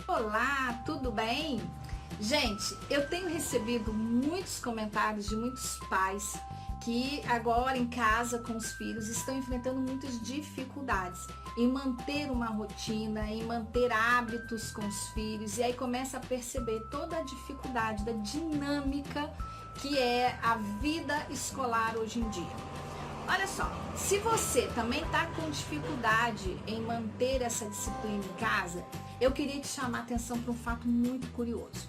Olá, tudo bem? Gente, eu tenho recebido muitos comentários de muitos pais que agora em casa com os filhos estão enfrentando muitas dificuldades em manter uma rotina, em manter hábitos com os filhos, e aí começa a perceber toda a dificuldade da dinâmica que é a vida escolar hoje em dia. Olha só, se você também está com dificuldade em manter essa disciplina em casa, eu queria te chamar a atenção para um fato muito curioso.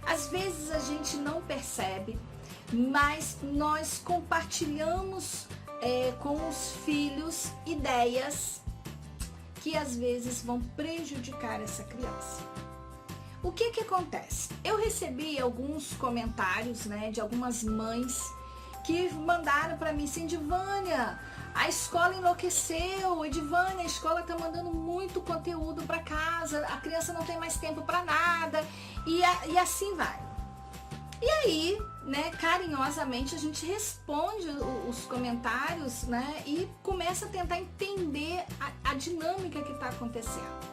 Às vezes a gente não percebe, mas nós compartilhamos com os filhos ideias que às vezes vão prejudicar essa criança. O que acontece? Eu recebi alguns comentários, de algumas mães que mandaram para mim assim: Edivânia, a escola enlouqueceu, Edivânia, a escola tá mandando muito conteúdo para casa, a criança não tem mais tempo para nada, e assim vai. E aí, carinhosamente a gente responde os comentários, e começa a tentar entender a dinâmica que está acontecendo.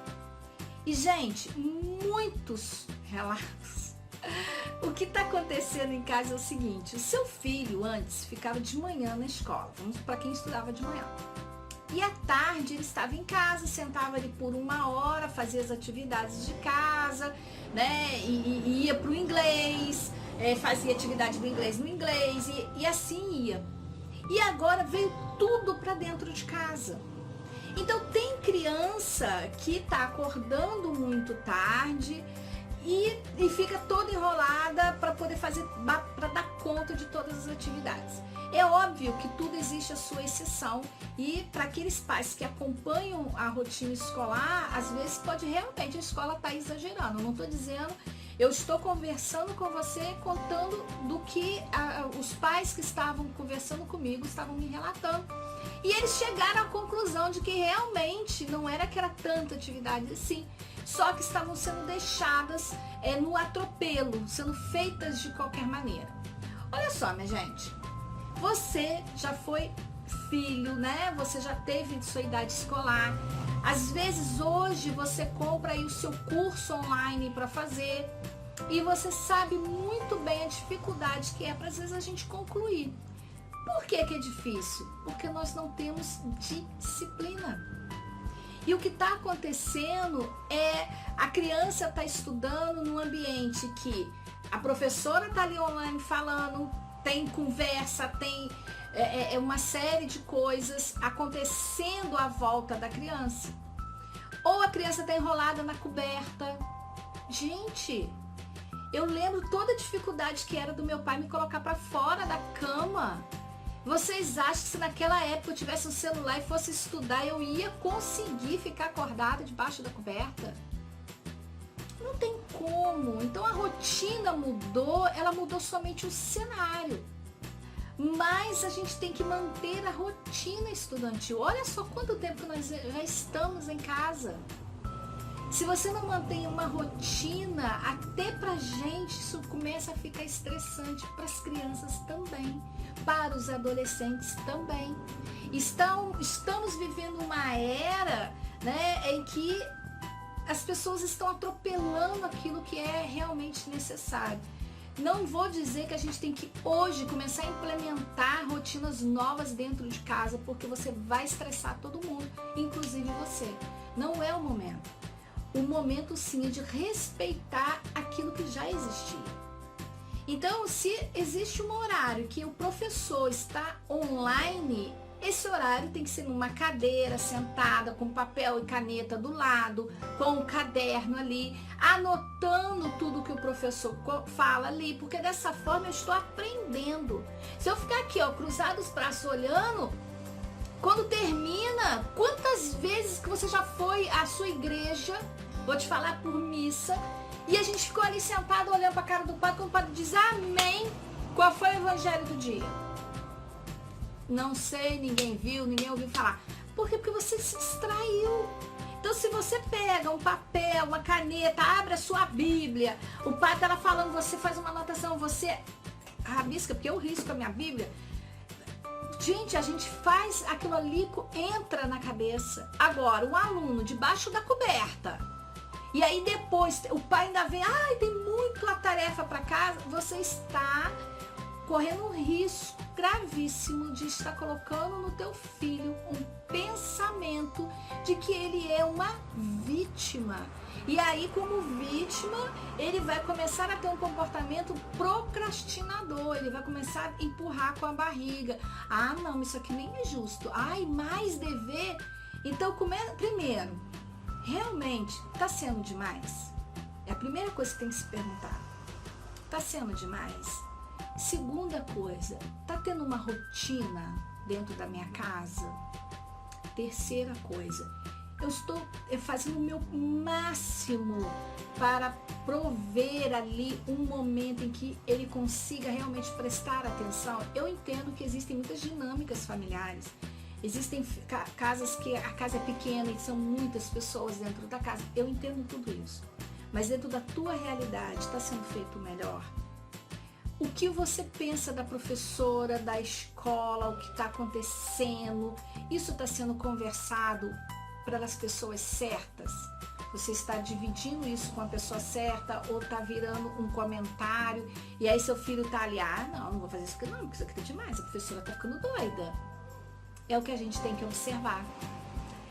E, gente, muitos relatos. O que está acontecendo em casa é o seguinte: o seu filho antes ficava de manhã na escola, vamos para quem estudava de manhã. E à tarde ele estava em casa, sentava ali por 1 hora, fazia as atividades de casa, e ia para o inglês, fazia atividade do inglês no inglês, e assim ia. E agora veio tudo para dentro de casa. Então tem criança que está acordando muito tarde e fica toda enrolada para poder fazer, para dar conta de todas as atividades. É óbvio que tudo existe a sua exceção, e para aqueles pais que acompanham a rotina escolar, às vezes pode realmente a escola estar exagerando. Eu não estou dizendo, eu estou conversando com você, contando do que os pais que estavam conversando comigo estavam me relatando. E eles chegaram à conclusão de que realmente não era que era tanta atividade assim, só que estavam sendo deixadas no atropelo, sendo feitas de qualquer maneira. Olha só, minha gente, você já foi filho, Você já teve sua idade escolar. Às vezes hoje você compra aí o seu curso online para fazer, e você sabe muito bem a dificuldade que é para às vezes a gente concluir. Por que é difícil? Porque nós não temos disciplina. E o que está acontecendo é a criança está estudando num ambiente que a professora está ali online falando, tem conversa, tem uma série de coisas acontecendo à volta da criança. Ou a criança está enrolada na coberta. Gente, eu lembro toda a dificuldade que era do meu pai me colocar para fora da cama. Vocês acham que se naquela época eu tivesse um celular e fosse estudar, eu ia conseguir ficar acordada debaixo da coberta? Não tem como. Então a rotina mudou, ela mudou somente o cenário. Mas a gente tem que manter a rotina estudantil. Olha só quanto tempo nós já estamos em casa. Se você não mantém uma rotina, até pra gente isso começa a ficar estressante, para as crianças também, para os adolescentes também. Estamos vivendo uma era, em que as pessoas estão atropelando aquilo que é realmente necessário. Não vou dizer que a gente tem que hoje começar a implementar rotinas novas dentro de casa, porque você vai estressar todo mundo, inclusive você. Não é o momento. O momento sim é de respeitar aquilo que já existia. Então, se existe um horário que o professor está online, esse horário tem que ser numa cadeira, sentada, com papel e caneta do lado, com um caderno ali, anotando tudo que o professor fala ali, porque dessa forma eu estou aprendendo. Se eu ficar aqui, cruzado os braços olhando, quando termina, quantas vezes que você já foi à sua igreja, vou te falar por missa, e a gente ficou ali sentado olhando para a cara do padre, quando o padre diz amém, qual foi o evangelho do dia? Não sei, ninguém viu, ninguém ouviu falar. Por quê? Porque você se distraiu. Então, se você pega um papel, uma caneta, abre a sua Bíblia, o padre está lá falando, você faz uma anotação, você rabisca, porque eu risco a minha Bíblia. Gente, a gente faz aquilo ali, entra na cabeça. Agora, o aluno debaixo da coberta, E aí depois o pai ainda vem, ai, tem muita tarefa para casa, você está correndo um risco gravíssimo de estar colocando no teu filho um pensamento de que ele é uma vítima. E aí, como vítima, ele vai começar a ter um comportamento procrastinador, ele vai começar a empurrar com a barriga. Ah, não, isso aqui nem é justo. Ai, mais dever. Então, primeiro, realmente está sendo demais? É a primeira coisa que tem que se perguntar. Está sendo demais? Segunda coisa, tá tendo uma rotina dentro da minha casa? Terceira coisa, eu estou fazendo o meu máximo para prover ali um momento em que ele consiga realmente prestar atenção. Eu entendo que existem muitas dinâmicas familiares. Existem casas que a casa é pequena e são muitas pessoas dentro da casa. Eu entendo tudo isso. Mas dentro da tua realidade, está sendo feito o melhor? O que você pensa da professora, da escola, o que está acontecendo? Isso está sendo conversado para as pessoas certas? Você está dividindo isso com a pessoa certa ou está virando um comentário? E aí seu filho está ali, ah, não vou fazer isso aqui não, porque isso aqui tá demais, a professora está ficando doida. É o que a gente tem que observar,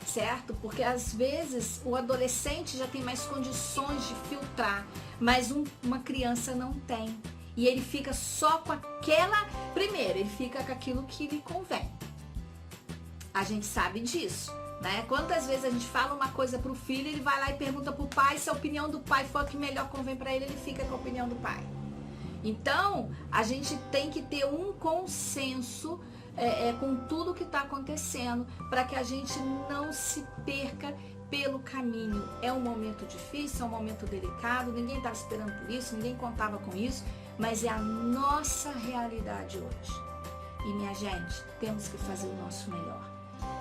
certo? Porque às vezes o adolescente já tem mais condições de filtrar, mas uma criança não tem. E ele fica só com aquela... Primeiro, ele fica com aquilo que lhe convém. A gente sabe disso, né? Quantas vezes a gente fala uma coisa pro filho, ele vai lá e pergunta pro pai, se a opinião do pai for a que melhor convém para ele, ele fica com a opinião do pai. Então, a gente tem que ter um consenso com tudo que está acontecendo, para que a gente não se perca pelo caminho. É um momento difícil, é um momento delicado, ninguém estava esperando por isso, ninguém contava com isso, mas é a nossa realidade hoje. E minha gente, temos que fazer o nosso melhor.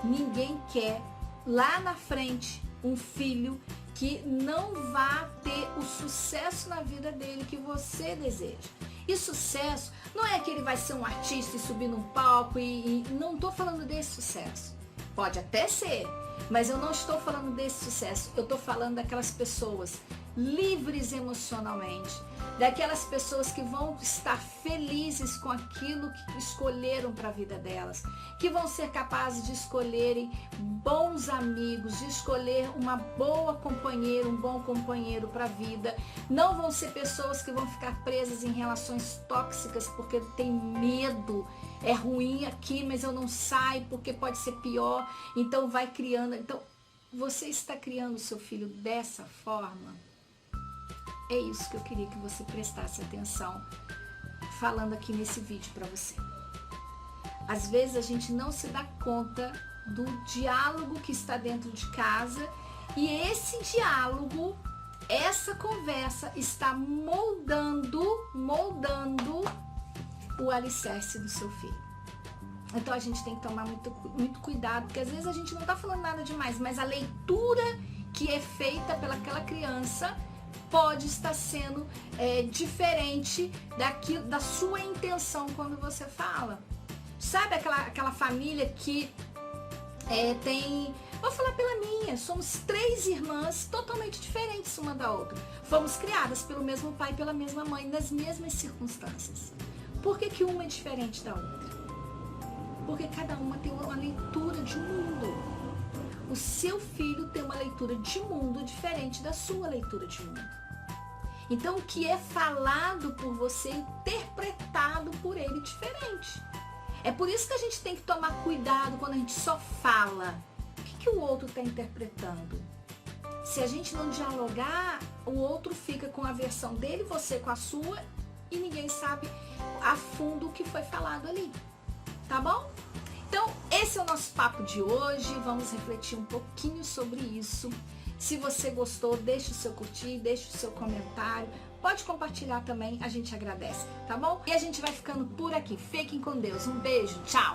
Ninguém quer lá na frente um filho que não vá ter o sucesso na vida dele que você deseja. E sucesso não é que ele vai ser um artista e subir num palco e não estou falando desse sucesso. Pode até ser, mas eu não estou falando desse sucesso. Eu estou falando daquelas pessoas livres emocionalmente, daquelas pessoas que vão estar felizes com aquilo que escolheram para a vida delas, que vão ser capazes de escolherem bons amigos, de escolher uma boa companheira, um bom companheiro para a vida. Não vão ser pessoas que vão ficar presas em relações tóxicas porque tem medo. É ruim aqui, mas eu não saio porque pode ser pior. Então vai criando. Então você está criando o seu filho dessa forma? É isso que eu queria que você prestasse atenção falando aqui nesse vídeo para você. Às vezes a gente não se dá conta do diálogo que está dentro de casa e esse diálogo, essa conversa está moldando o alicerce do seu filho. Então a gente tem que tomar muito cuidado, porque às vezes a gente não está falando nada demais, mas a leitura que é feita pelaquela criança pode estar sendo diferente da sua intenção quando você fala. Sabe aquela família que tem... Vou falar pela minha, somos 3 irmãs totalmente diferentes uma da outra. Fomos criadas pelo mesmo pai e pela mesma mãe, nas mesmas circunstâncias. Por que uma é diferente da outra? Porque cada uma tem uma leitura de mundo. O seu filho tem uma leitura de mundo diferente da sua leitura de mundo. Então, o que é falado por você é interpretado por ele diferente. É por isso que a gente tem que tomar cuidado quando a gente só fala. O que o outro está interpretando? Se a gente não dialogar, o outro fica com a versão dele, você com a sua, e ninguém sabe a fundo o que foi falado ali. Tá bom? Então, esse é o nosso papo de hoje. Vamos refletir um pouquinho sobre isso. Se você gostou, deixe o seu curtir, deixe o seu comentário. Pode compartilhar também, a gente agradece, tá bom? E a gente vai ficando por aqui. Fiquem com Deus. Um beijo, tchau!